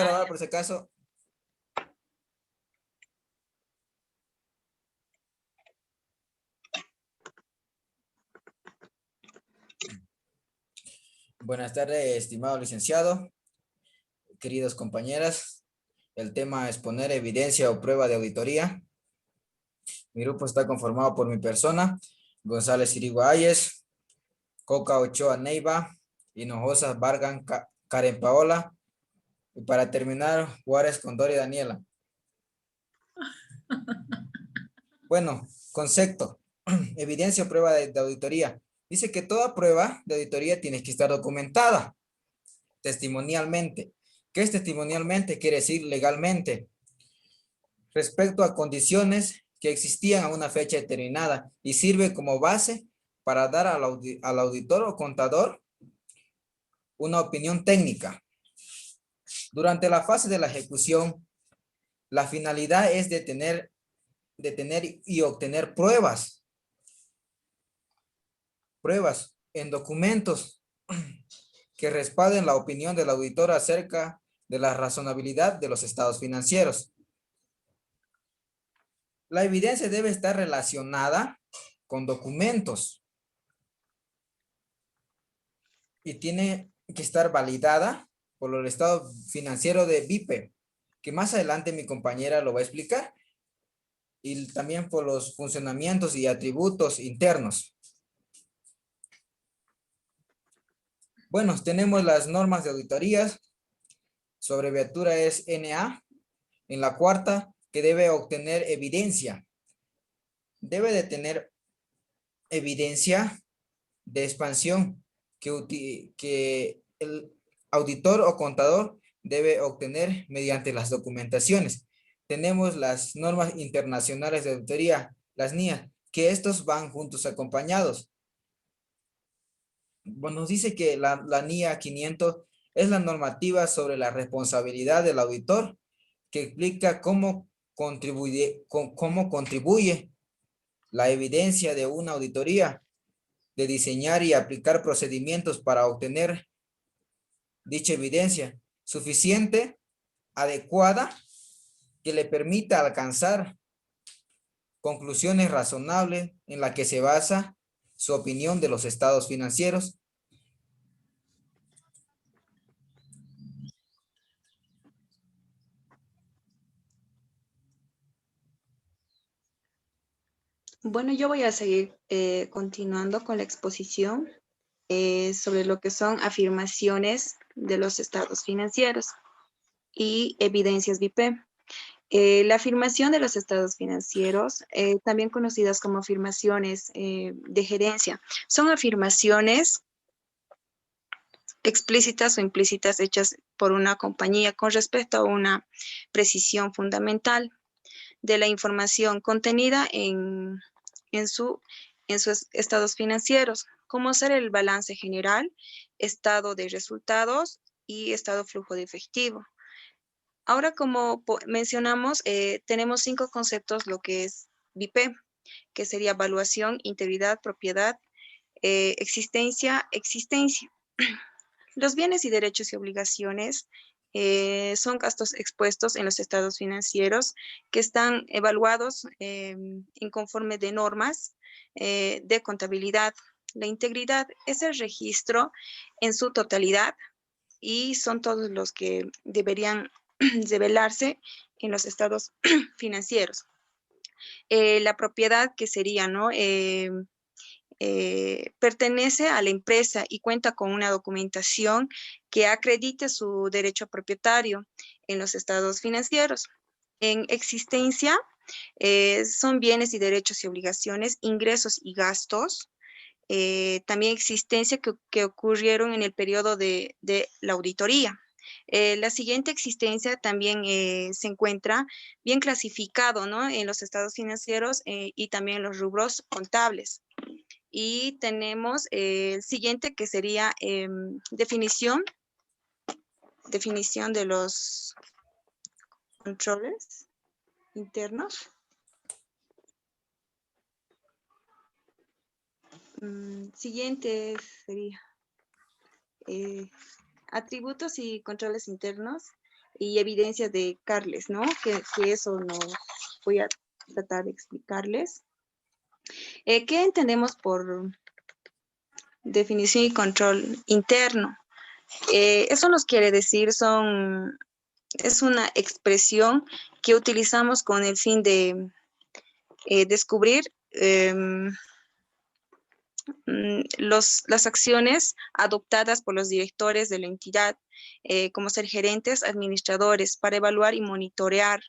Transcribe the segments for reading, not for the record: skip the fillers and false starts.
grabar por si acaso. Buenas tardes, estimado licenciado, queridos compañeras. El tema es poner evidencia o prueba de auditoría. Mi grupo está conformado por mi persona, González Irigua Ayes, Coca Ochoa Neiva, Hinojosa Vargan Karen Paola, y para terminar, Juárez Condori Daniela. Bueno, concepto, evidencia o prueba de auditoría. Dice que toda prueba de auditoría tiene que estar documentada testimonialmente. ¿Qué es testimonialmente? Quiere decir legalmente, respecto a condiciones que existían a una fecha determinada y sirve como base para dar al auditor o contador una opinión técnica. Durante la fase de la ejecución, la finalidad es de tener y obtener pruebas en documentos que respalden la opinión del auditor acerca de la razonabilidad de los estados financieros. La evidencia debe estar relacionada con documentos y tiene que estar validada por el estado financiero de BIPE, que más adelante mi compañera lo va a explicar, y también por los funcionamientos y atributos internos. Bueno, tenemos las normas de auditorías, su abreviatura es NA, en la cuarta, que debe obtener evidencia. Debe de tener evidencia de expansión que el auditor o contador debe obtener mediante las documentaciones. Tenemos las normas internacionales de auditoría, las NIA, que estos van juntos acompañados. Bueno, nos dice que la NIA 500 es la normativa sobre la responsabilidad del auditor, que explica cómo contribuye la evidencia de una auditoría, de diseñar y aplicar procedimientos para obtener dicha evidencia suficiente, adecuada, que le permita alcanzar conclusiones razonables en la que se basa su opinión de los estados financieros. Bueno, yo voy a seguir continuando con la exposición sobre lo que son afirmaciones de los estados financieros y evidencias BIP. La afirmación de los estados financieros, también conocidas como afirmaciones de gerencia, son afirmaciones explícitas o implícitas hechas por una compañía con respecto a una precisión fundamental de la información contenida en sus estados financieros, como ser el balance general, estado de resultados y estado flujo de efectivo. Ahora, como mencionamos, tenemos 5 conceptos, lo que es BIP, que sería evaluación, integridad, propiedad, existencia. Los bienes y derechos y obligaciones son gastos expuestos en los estados financieros que están evaluados en conforme de normas de contabilidad. La integridad es el registro en su totalidad y son todos los que deberían revelarse en los estados financieros. La propiedad que sería, ¿no? Pertenece a la empresa y cuenta con una documentación que acredite su derecho propietario en los estados financieros. En existencia, son bienes y derechos y obligaciones, ingresos y gastos, también existencia que ocurrieron en el periodo de la auditoría. La siguiente existencia también se encuentra bien clasificado, ¿no? En los estados financieros y también en los rubros contables. Y tenemos el siguiente que sería definición de los controles internos. Siguiente sería atributos y controles internos. y evidencias de Carles, ¿no? Que eso no voy a tratar de explicarles. ¿Qué entendemos por definición y control interno? Eso nos quiere decir, es una expresión que utilizamos con el fin de descubrir las acciones adoptadas por los directores de la entidad, como ser gerentes, administradores, para evaluar y monitorear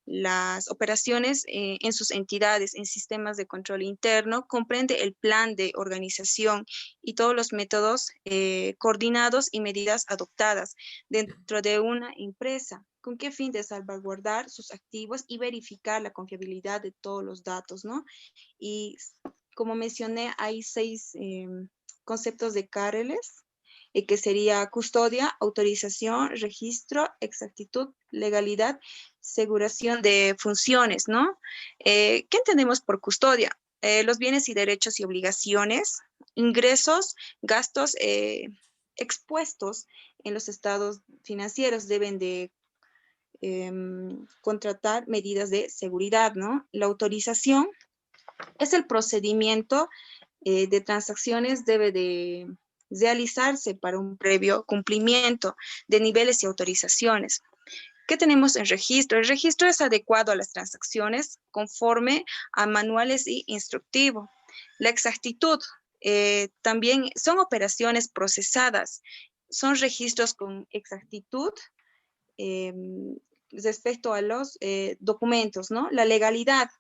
las operaciones en sus entidades, en sistemas de control interno, comprende el plan de organización y todos los métodos coordinados y medidas adoptadas dentro de una empresa. ¿Con qué fin? De salvaguardar sus activos y verificar la confiabilidad de todos los datos, ¿no? Y como mencioné, hay 6 conceptos de Carles, que sería custodia, autorización, registro, exactitud, legalidad, aseguración de funciones, ¿no? ¿Qué entendemos por custodia? Los bienes y derechos y obligaciones, ingresos, gastos expuestos en los estados financieros deben de contratar medidas de seguridad, ¿no? La autorización es el procedimiento de transacciones debe de realizarse para un previo cumplimiento de niveles y autorizaciones. ¿Qué tenemos en registro? El registro es adecuado a las transacciones conforme a manuales y instructivo. La exactitud también son operaciones procesadas, son registros con exactitud respecto a los documentos, ¿no? La legalidad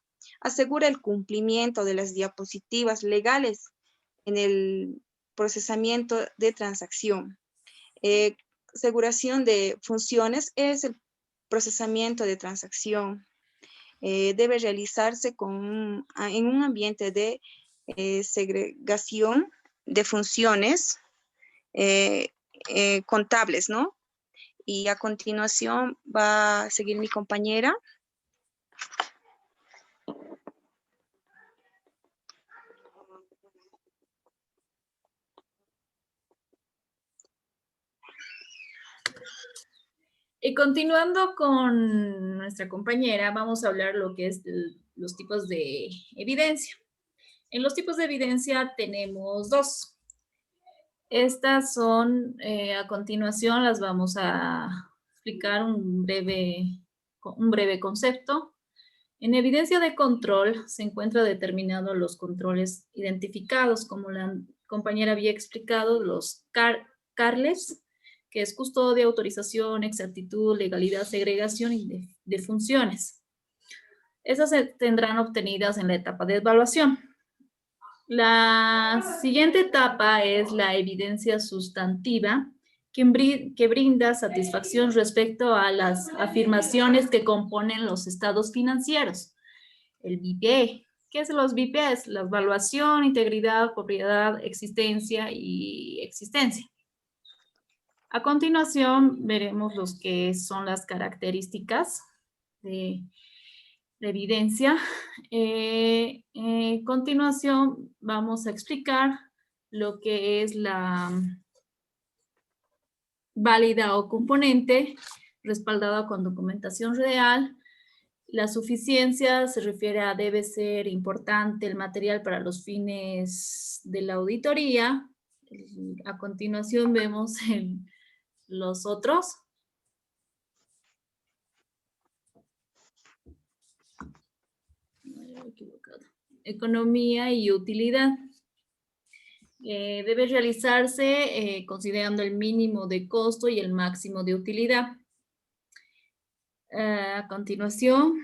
asegura el cumplimiento de las diapositivas legales en el procesamiento de transacción. Aseguración de funciones es el procesamiento de transacción. Debe realizarse en un ambiente de segregación de funciones contables, ¿no? Y a continuación va a seguir mi compañera. Y continuando con nuestra compañera, vamos a hablar lo que es los tipos de evidencia. En los tipos de evidencia tenemos 2. Estas son, a continuación las vamos a explicar un breve concepto. En evidencia de control se encuentra determinados los controles identificados, como la compañera había explicado, los Carles, que es custodia, autorización, exactitud, legalidad, segregación y de funciones. Esas se tendrán obtenidas en la etapa de evaluación. La siguiente etapa es la evidencia sustantiva, que brinda satisfacción respecto a las afirmaciones que componen los estados financieros. El BIP. ¿Qué es los BIP? Es la evaluación, integridad, propiedad, existencia y existencia. A continuación veremos los que son las características de evidencia. A continuación vamos a explicar lo que es la válida o componente respaldada con documentación real. La suficiencia se refiere a debe ser importante el material para los fines de la auditoría. A continuación vemos los otros. Economía y utilidad. Debe realizarse considerando el mínimo de costo y el máximo de utilidad. A continuación.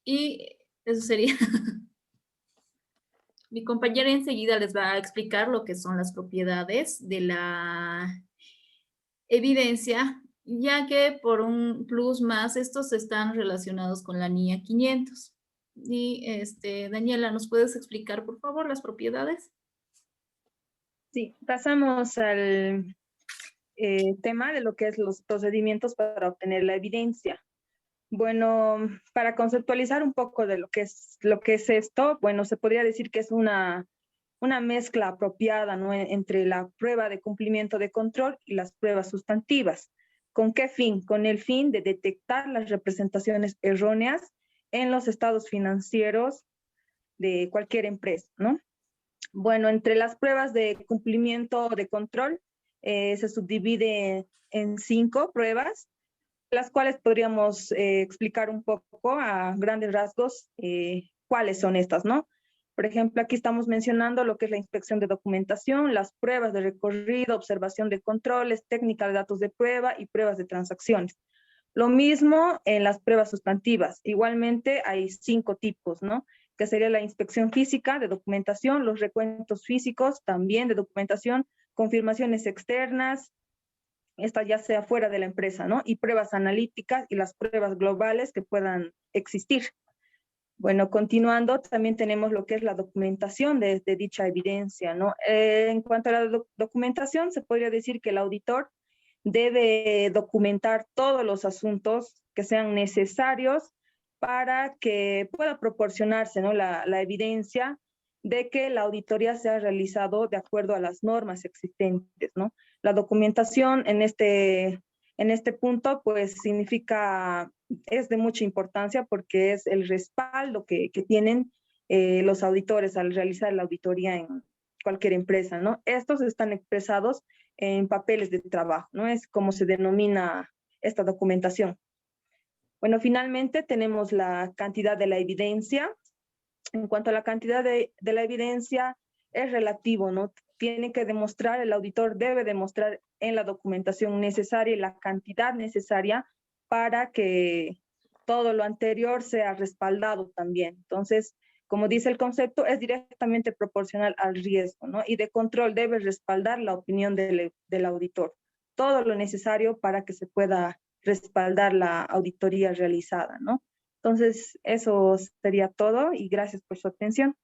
Y eso sería. Mi compañera enseguida les va a explicar lo que son las propiedades de la evidencia, ya que por un plus más estos están relacionados con la NIA 500. Y Daniela, ¿nos puedes explicar, por favor, las propiedades? Sí, pasamos al tema de lo que es los procedimientos para obtener la evidencia. Bueno, para conceptualizar un poco de lo que es esto, bueno, se podría decir que es una una mezcla apropiada, ¿no? Entre la prueba de cumplimiento de control y las pruebas sustantivas. ¿Con qué fin? Con el fin de detectar las representaciones erróneas en los estados financieros de cualquier empresa, ¿no? Bueno, entre las pruebas de cumplimiento de control se subdivide en 5 pruebas, las cuales podríamos explicar un poco a grandes rasgos cuáles son estas, ¿no? Por ejemplo, aquí estamos mencionando lo que es la inspección de documentación, las pruebas de recorrido, observación de controles, técnica de datos de prueba y pruebas de transacciones. Lo mismo en las pruebas sustantivas. Igualmente hay 5 tipos, ¿no? Que sería la inspección física de documentación, los recuentos físicos también de documentación, confirmaciones externas, esta ya sea fuera de la empresa, ¿no? Y pruebas analíticas y las pruebas globales que puedan existir. Bueno, continuando, también tenemos lo que es la documentación de dicha evidencia, ¿no? En cuanto a la documentación, se podría decir que el auditor debe documentar todos los asuntos que sean necesarios para que pueda proporcionarse, ¿no? la evidencia de que la auditoría se ha realizado de acuerdo a las normas existentes, ¿no? La documentación en este punto, pues significa, es de mucha importancia porque es el respaldo que tienen los auditores al realizar la auditoría en cualquier empresa, ¿no? Estos están expresados en papeles de trabajo, ¿no? Es como se denomina esta documentación. Bueno, finalmente tenemos la cantidad de la evidencia. En cuanto a la cantidad de la evidencia, es relativo, ¿no? Tiene que demostrar, el auditor debe demostrar en la documentación necesaria y la cantidad necesaria para que todo lo anterior sea respaldado también. Entonces, como dice el concepto, es directamente proporcional al riesgo, ¿no? Y de control debe respaldar la opinión del auditor. Todo lo necesario para que se pueda respaldar la auditoría realizada, ¿no? Entonces, eso sería todo y gracias por su atención.